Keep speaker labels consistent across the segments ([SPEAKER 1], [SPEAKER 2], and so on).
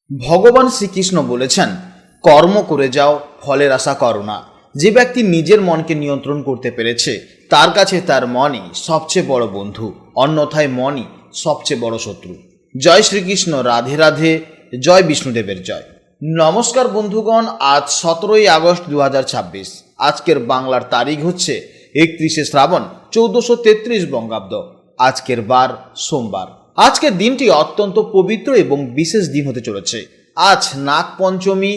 [SPEAKER 1] ভগবান শ্রীকৃষ্ণ বলেছেন, কর্ম করে যাও, ফলের আশা করো না। যে ব্যক্তি নিজের মনকে নিয়ন্ত্রণ করতে পেরেছে তার কাছে তার মনই সবচেয়ে বড় বন্ধু, অন্যথায় মনই সবচেয়ে বড় শত্রু। জয় শ্রীকৃষ্ণ, রাধে রাধে, জয় বিষ্ণুদেবের জয়। নমস্কার বন্ধুগণ, আজ 17ই আগস্ট 2026। আজকের বাংলার তারিখ হচ্ছে 31শে শ্রাবণ 1433 বঙ্গাব্দ। আজকের বার সোমবার। আজকের দিনটি অত্যন্ত পবিত্র এবং বিশেষ দিন হতে চলেছে। আজ নাগ পঞ্চমী,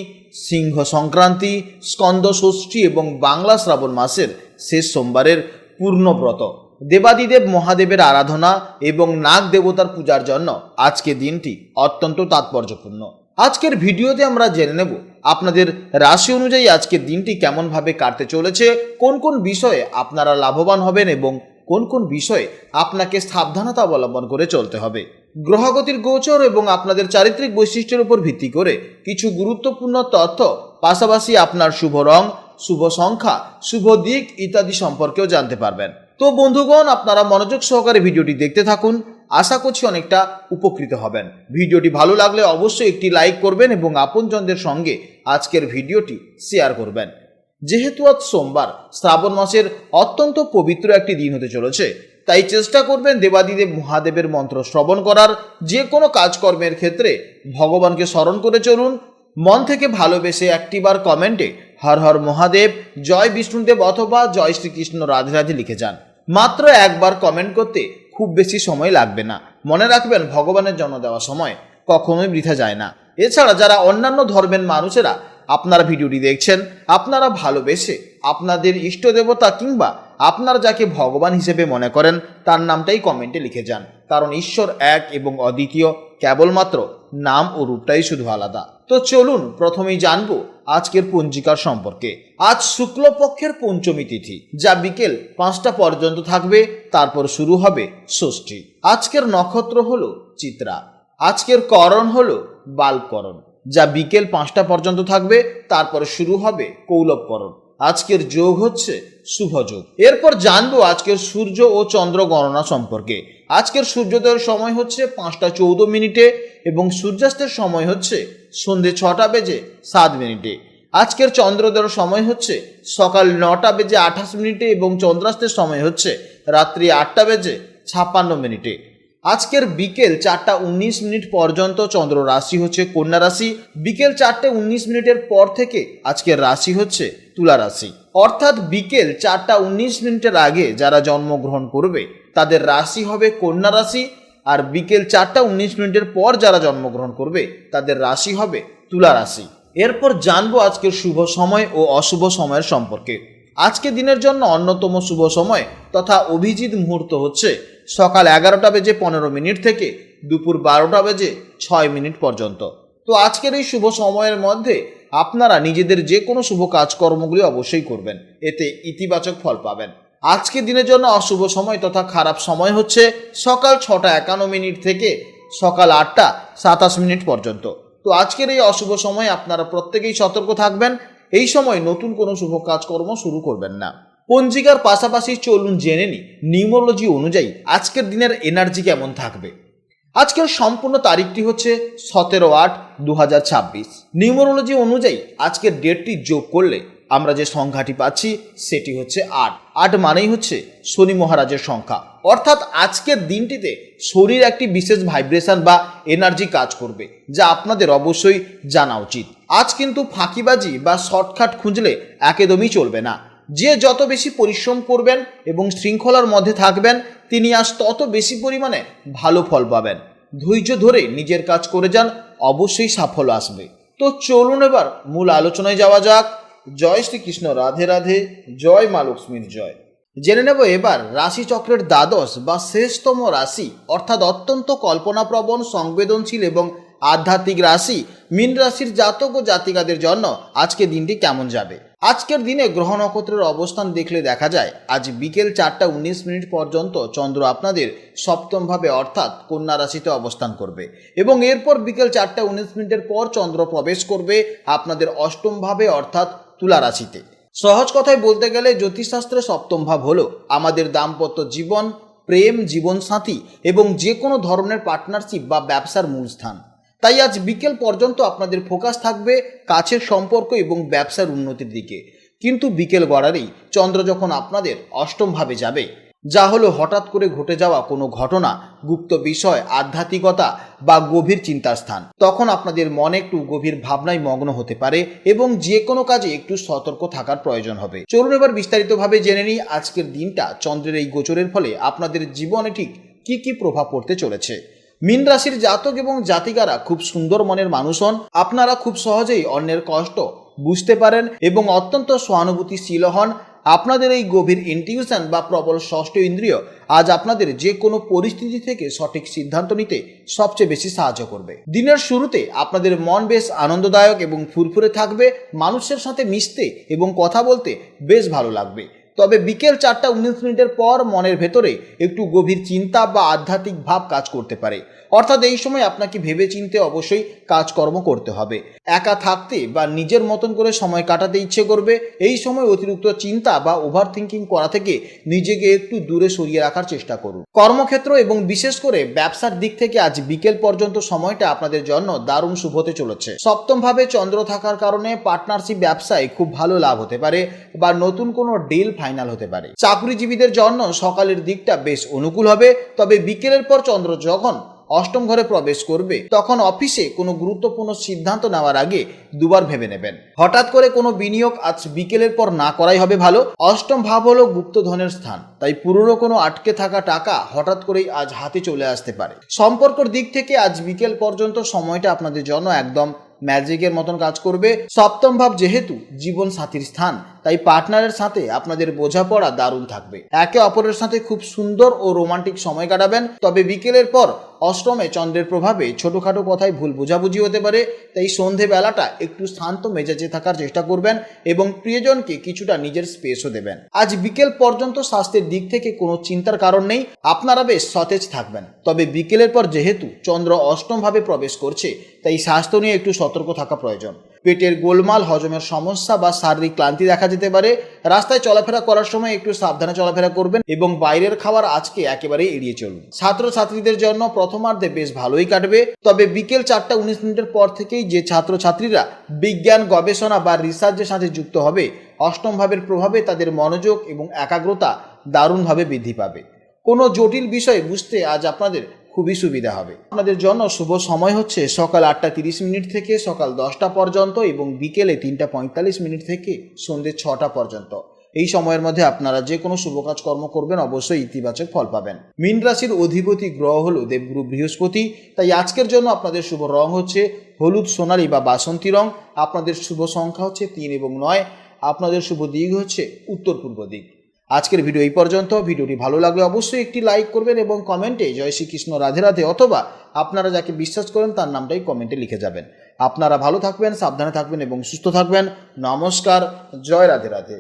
[SPEAKER 1] সিংহ সংক্রান্তি, স্কন্দ ষষ্ঠী এবং বাংলা শ্রাবণ মাসের শেষ সোমবারের পূর্ণব্রত। দেবাদিদেব মহাদেবের আরাধনা এবং নাগ দেবতার পূজার জন্য আজকের দিনটি অত্যন্ত তাৎপর্যপূর্ণ। আজকের ভিডিওতে আমরা জেনে নেব আপনাদের রাশি অনুযায়ী আজকের দিনটি কেমনভাবে কাটতে চলেছে, কোন কোন বিষয়ে আপনারা লাভবান হবেন এবং কোন কোন বিষয়ে আপনাকে সাবধানতা অবলম্বন করে চলতে হবে। গ্রহগতির গোচর এবং আপনাদের চারিত্রিক বৈশিষ্ট্যের উপর ভিত্তি করে কিছু গুরুত্বপূর্ণ তথ্য, পাশাপাশি আপনার শুভ রং, শুভ সংখ্যা, শুভ দিক ইত্যাদি সম্পর্কেও জানতে পারবেন। তো বন্ধুগণ, আপনারা মনোযোগ সহকারে ভিডিওটি দেখতে থাকুন। আশা করছি অনেকটা উপকৃত হবেন। ভিডিওটি ভালো লাগলে অবশ্যই একটি লাইক করবেন এবং আপনজনদের সঙ্গে আজকের ভিডিওটি শেয়ার করবেন। যেহেতু আজ সোমবার, শ্রাবণ মাসের অত্যন্ত পবিত্র একটি দিন হতে চলেছে, তাই চেষ্টা করবেন দেবাদিদেব মহাদেবের মন্ত্র শ্রবণ করার। যে কোনো কাজকর্মের ক্ষেত্রে ভগবানকে স্মরণ করে চলুন। মন থেকে ভালোবেসে একটিবার কমেন্টে হর হর মহাদেব, জয় বিষ্ণুদেব অথবা জয় শ্রীকৃষ্ণ, রাধে রাধে লিখে যান। মাত্র একবার কমেন্ট করতে খুব বেশি সময় লাগবে না। মনে রাখবেন, ভগবানের জন্য দেওয়া সময় কখনোই বৃথা যায় না। এছাড়া যারা অন্যান্য ধর্মের মানুষেরা আপনারা ভিডিওটি দেখছেন, আপনারা ভালোবেসে আপনাদের ইষ্ট দেবতা কিংবা আপনারা যাকে ভগবান হিসেবে মনে করেন তার নামটাই কমেন্টে লিখে যান। কারণ ঈশ্বর এক এবং অদ্বিতীয়, কেবলমাত্র নাম ও রূপটাই শুধু আলাদা। তো চলুন প্রথমেই জানবো আজকের পঞ্জিকার সম্পর্কে। আজ শুক্লপক্ষের পঞ্চমী তিথি, যা বিকেল 5টা পর্যন্ত থাকবে, তারপর শুরু হবে ষষ্ঠী। আজকের নক্ষত্র হলো চিত্রা। আজকের করণ হলো বাল্বকরণ, যা বিকেল 5টা পর্যন্ত থাকবে, তারপরে শুরু হবে কৌলবকরণ। আজকের যোগ হচ্ছে শুভ যোগ। এরপর জানবো আজকের সূর্য ও চন্দ্র গণনা সম্পর্কে। আজকের সূর্যোদয়ের সময় হচ্ছে 5টা 14 মিনিটে এবং সূর্যাস্তের সময় হচ্ছে সন্ধে 6টা বেজে 7 মিনিটে। আজকের চন্দ্রোদয়ের সময় হচ্ছে সকাল 9টা বেজে 28 মিনিটে এবং চন্দ্রাস্তের সময় হচ্ছে রাত্রি 8টা বেজে 56 মিনিটে। আজকের বিকেল 4টা 19 মিনিট পর্যন্ত চন্দ্র রাশি হচ্ছে কন্যা রাশি। বিকেল 4টে 19 মিনিটের পর থেকে আজকের রাশি হচ্ছে তুলা রাশি। অর্থাৎ বিকেল 4টা 19 মিনিটের আগে যারা জন্মগ্রহণ করবে তাদের রাশি হবে কন্যা রাশি, আর বিকেল 4টা 19 মিনিটের পর যারা জন্মগ্রহণ করবে তাদের রাশি হবে তুলা রাশি। এরপর জানবো আজকের শুভ সময় ও অশুভ সময়ের সম্পর্কে। আজকে দিনের জন্য অন্যতম শুভ সময় তথা অভিজিৎ মুহূর্ত হচ্ছে সকাল 11টা বেজে 15 মিনিট থেকে দুপুর 12টা বেজে 6 মিনিট পর্যন্ত। তো আজকের এই শুভ সময়ের মধ্যে আপনারা নিজেদের যে কোনো শুভ কাজকর্মগুলি অবশ্যই করবেন, এতে ইতিবাচক ফল পাবেন। আজকে দিনের জন্য অশুভ সময় তথা খারাপ সময় হচ্ছে সকাল 6টা 51 মিনিট থেকে সকাল 8টা 27 মিনিট পর্যন্ত। তো আজকের এই অশুভ সময় আপনারা প্রত্যেকেই সতর্ক থাকবেন। এই সময় নতুন কোনো শুভ কাজকর্ম শুরু করবেন না। পঞ্জিকার পাশাপাশি চলুন জেনে নিই নিউমোলজি অনুযায়ী আজকের দিনের এনার্জি কেমন থাকবে। আজকের সম্পূর্ণ তারিখটি হচ্ছে 17/8/2026। নিউমোলজি অনুযায়ী আজকের ডেটটি যোগ করলে আমরা যে সংখ্যাটি পাচ্ছি সেটি হচ্ছে 8। 8 মানেই হচ্ছে শনি মহারাজের সংখ্যা। অর্থাৎ আজকের দিনটিতে শরীর একটি বিশেষ ভাইব্রেশন বা এনার্জি কাজ করবে, যা আপনাদের অবশ্যই জানা উচিত। আজ কিন্তু ফাঁকিবাজি বা শর্টকাট খুঁজলে একদমই চলবে না। যে যত বেশি পরিশ্রম করবেন এবং শৃঙ্খলার মধ্যে থাকবেন, তিনি আজ তত বেশি পরিমাণে ভালো ফল পাবেন। ধৈর্য ধরে নিজের কাজ করে যান, অবশ্যই সাফল্য আসবে। তো চলুন এবার মূল আলোচনায় যাওয়া যাক। জয় শ্রীকৃষ্ণ, রাধে রাধে, জয় মা লক্ষ্মীর জয়। জেনে নেব এবার রাশিচক্রের দ্বাদশ বা শেষতম রাশি, অর্থাৎ অত্যন্ত কল্পনাপ্রবণ, সংবেদনশীল এবং আধ্যাত্মিক রাশি মীন রাশির জাতক ও জাতিকাদের জন্য আজকের দিনটি কেমন যাবে। আজকের দিনে গ্রহ নক্ষত্রের অবস্থান দেখলে দেখা যায় আজ বিকেল 4টা 19 মিনিট পর্যন্ত চন্দ্র আপনাদের সপ্তমভাবে অর্থাৎ কন্যা রাশিতে অবস্থান করবে এবং এরপর বিকেল 4টা 19 মিনিটের পর চন্দ্র প্রবেশ করবে আপনাদের অষ্টমভাবে অর্থাৎ তুলা রাশিতে। সহজ কথায় বলতে গেলে জ্যোতিষশাস্ত্রে সপ্তম ভাব হলো আমাদের দাম্পত্য জীবন, প্রেম, জীবনসাথী এবং যে কোনো ধরনের পার্টনারশিপ বা ব্যবসার মূল স্থান। তাই আজ বিকেল পর্যন্ত আপনাদের ফোকাস থাকবে কাছের সম্পর্ক এবং ব্যবসার উন্নতির দিকে। কিন্তু বিকেল গড়ারেই চন্দ্র যখন আপনাদের অষ্টম ভাবে যাবে, যা হলো হঠাৎ করে ঘটে যাওয়া কোনো ঘটনা, গুপ্ত বিষয়, আধ্যাত্মিকতা বা গভীর চিন্তার স্থান, তখন আপনাদের মনে একটু গভীর ভাবনায় মগ্ন হতে পারে এবং যে কোনো কাজে একটু সতর্ক থাকার প্রয়োজন হবে। চলুন এবার বিস্তারিতভাবে জেনে নিই আজকের দিনটা চন্দ্রের এই গোচরের ফলে আপনাদের জীবনে ঠিক কি কি প্রভাব পড়তে চলেছে। মীন রাশির জাতক এবং জাতিকারা খুব সুন্দর মনের মানুষ হন। আপনারা খুব সহজেই অন্যের কষ্ট বুঝতে পারেন এবং অত্যন্ত সহানুভূতিশীল হন। আপনাদের এই গভীর ইনটিউশন বা প্রবল ষষ্ঠ ইন্দ্রিয় আজ আপনাদের যে কোনো পরিস্থিতি থেকে সঠিক সিদ্ধান্ত নিতে সবচেয়ে বেশি সাহায্য করবে। দিনের শুরুতে আপনাদের মন বেশ আনন্দদায়ক এবং ফুরফুরে থাকবে। মানুষের সাথে মিশতে এবং কথা বলতে বেশ ভালো লাগবে। তবে বিকেল 4:19 পর মনের ভেতরে একটু গভীর চিন্তা বা আধ্যাত্মিক ভাব কাজ করতে পারে। অর্থাৎ এই সময় আপনাকে ভেবে চিন্তে অবশ্যই কাজকর্ম করতে হবে। একা থাকতে বা নিজের মতন করে সময় কাটাতে ইচ্ছে করবে। এই সময় অতিরিক্ত চিন্তা বা ওভার থিঙ্কিং করা থেকে নিজেকে একটু দূরে সরিয়ে রাখার চেষ্টা করুন। কর্মক্ষেত্র এবং বিশেষ করে ব্যবসার দিক থেকে আজ বিকেল পর্যন্ত সময়টা আপনাদের জন্য দারুণ শুভ হতে চলেছে। সপ্তম ভাবে চন্দ্র থাকার কারণে পার্টনারশিপ ব্যবসায় খুব ভালো লাভ হতে পারে বা নতুন কোনো ডিল ফাইনাল হতে পারে। চাকরিজীবীদের জন্য সকালের দিকটা বেশ অনুকূল হবে। তবে বিকেলের পর চন্দ্র যখন অষ্টম ঘরে প্রবেশ করবে, তখন অফিসে কোনো গুরুত্বপূর্ণ সিদ্ধান্ত নেওয়ার আগে দুবার ভেবে নেবেন। হঠাৎ করে কোনো বিনিয়োগ আজ বিকেলের পর না করাই হবে ভালো। অষ্টম ভাব হলো গুপ্তধনের স্থান, তাই পুরনো কোনো আটকে থাকা টাকা হঠাৎ করেই আজ হাতে চলে আসতে পারে। সম্পর্কের দিক থেকে আজ বিকেল পর্যন্ত সময়টা আপনাদের জন্য একদম ম্যাজিকের মতন কাজ করবে। সপ্তম ভাব যেহেতু জীবন সাথীর স্থান, তাই পার্টনারের সাথে আপনাদের বোঝাপড়া দারুণ থাকবে। একে অপরের সাথে খুব সুন্দর ও রোমান্টিক সময় কাটাবেন। তবে বিকেলের পর অষ্টমে চন্দ্রের প্রভাবে ছোটখাটো কথায় ভুল বোঝাবুঝি হতে পারে, তাই সন্ধেবেলাটা একটু শান্ত মেজাজে থাকার চেষ্টা করবেন এবং প্রিয়জনকে কিছুটা নিজের স্পেসও দেবেন। আজ বিকেল পর্যন্ত স্বাস্থ্যের দিক থেকে কোনো চিন্তার কারণ নেই, আপনারা বেশ সতেজ থাকবেন। তবে বিকেলের পর যেহেতু চন্দ্র অষ্টম ভাবে প্রবেশ করছে, তাই স্বাস্থ্য নিয়ে একটু সতর্ক থাকা প্রয়োজন। পেটের গোলমাল, হজমের সমস্যা বা শারীরিক ক্লান্তি দেখা যেতে পারে। রাস্তায় চলাফেরা করার সময় একটু সাবধানে চলাফেরা করবেন এবং বাইরের খাবার আজকে একেবারেই এড়িয়ে চলুন। ছাত্রছাত্রীদের জন্য প্রথমার্ধে বেশ ভালোই কাটবে। তবে বিকেল 4:19 পর থেকেই যে ছাত্রছাত্রীরা বিজ্ঞান, গবেষণা বা রিসার্চের সাথে যুক্ত হবে, অষ্টম ভাবের প্রভাবে তাদের মনোযোগ এবং একাগ্রতা দারুণভাবে বৃদ্ধি পাবে। কোনো জটিল বিষয় বুঝতে আজ আপনাদের খুবই সুবিধা হবে। আপনাদের জন্য শুভ সময় হচ্ছে সকাল 8:30 থেকে সকাল 10টা পর্যন্ত এবং বিকেলে 3:45 থেকে সন্ধ্যে 6টা পর্যন্ত। এই সময়ের মধ্যে আপনারা যে কোনো শুভ কাজকর্ম করবেন, অবশ্যই ইতিবাচক ফল পাবেন। মীন রাশির অধিপতি গ্রহ হলো দেবগুরু বৃহস্পতি, তাই আজকের জন্য আপনাদের শুভ রং হচ্ছে হলুদ, সোনালী বা বাসন্তী রং। আপনাদের শুভ সংখ্যা হচ্ছে 3 এবং 9। আপনাদের শুভ দিক হচ্ছে উত্তর পূর্ব দিক। আজকের ভিডিও এই পর্যন্ত। ভিডিওটি ভালো লাগলে অবশ্যই একটি লাইক করবেন এবং কমেন্টে জয় শ্রীকৃষ্ণ, রাধে রাধে অথবা আপনারা যাকে বিশ্বাস করেন তার নামটাই কমেন্টে লিখে যাবেন। আপনারা ভালো থাকবেন, সাবধানে থাকবেন এবং সুস্থ থাকবেন। নমস্কার, জয় রাধে রাধে।